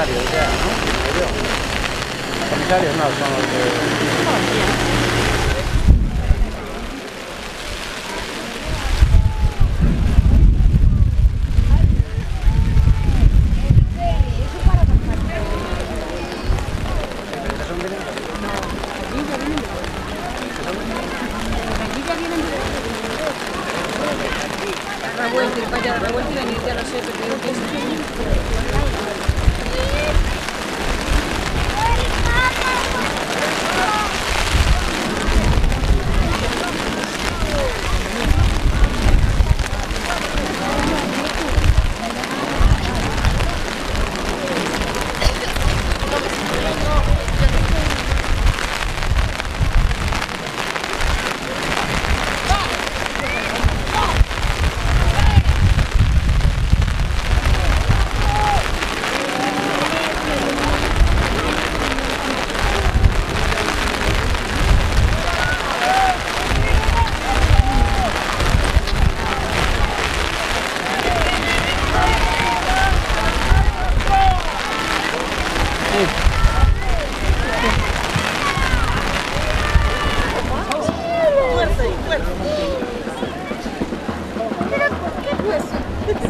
comisarios ya, ¿no? Los comisarios no, son los de... Revuelto y venir, ya lo sé, pero creo que es...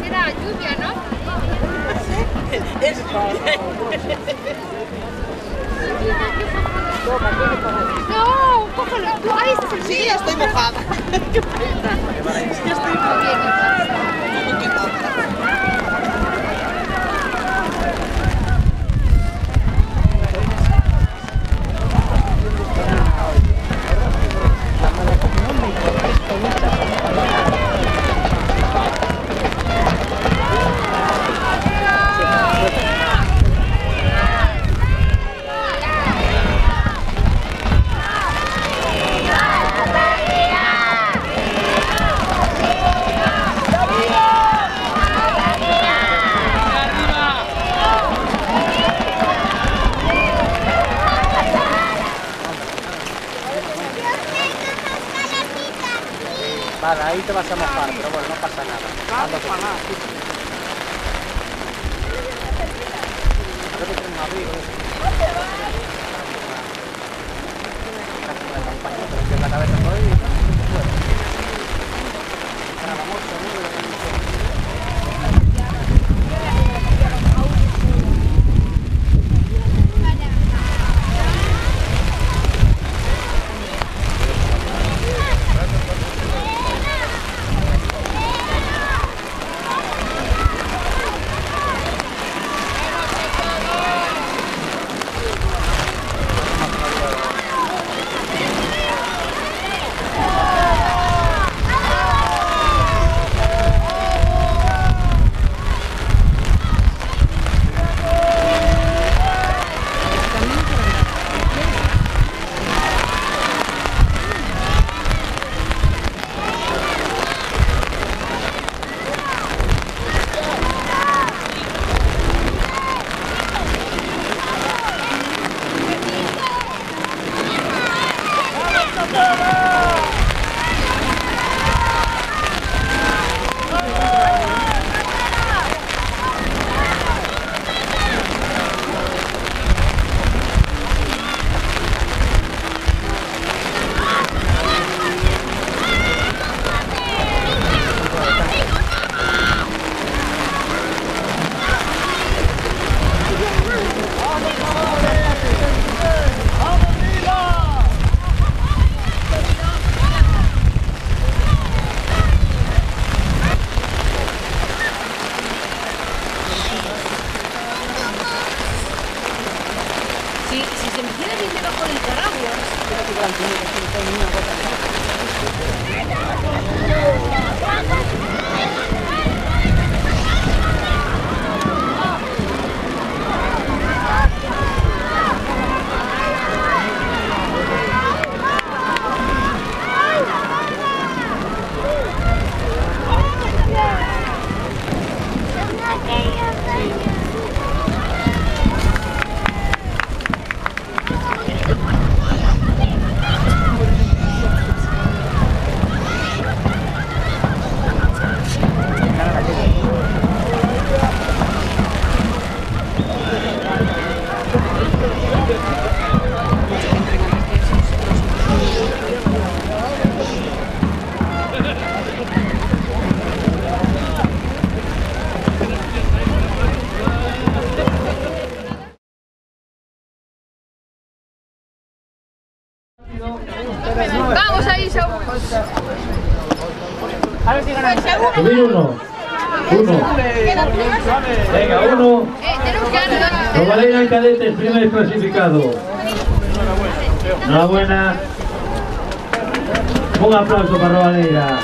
Será lluvia, ¿no? Es lluvia. No, cógelo. Ahí está el Sí, estoy mojada. ¿Qué pasa? Es que estoy mojada. Vale, ahí te vas a mojar, pero bueno, no pasa nada. Ando con un abrigo. En la cabeza todo y para la moto, Vamos ahí, Saúl. Subir uno. Venga, uno. Tenemos que ganar. Robalena en cadetes, primer clasificado. Enhorabuena. Un aplauso para Robalena.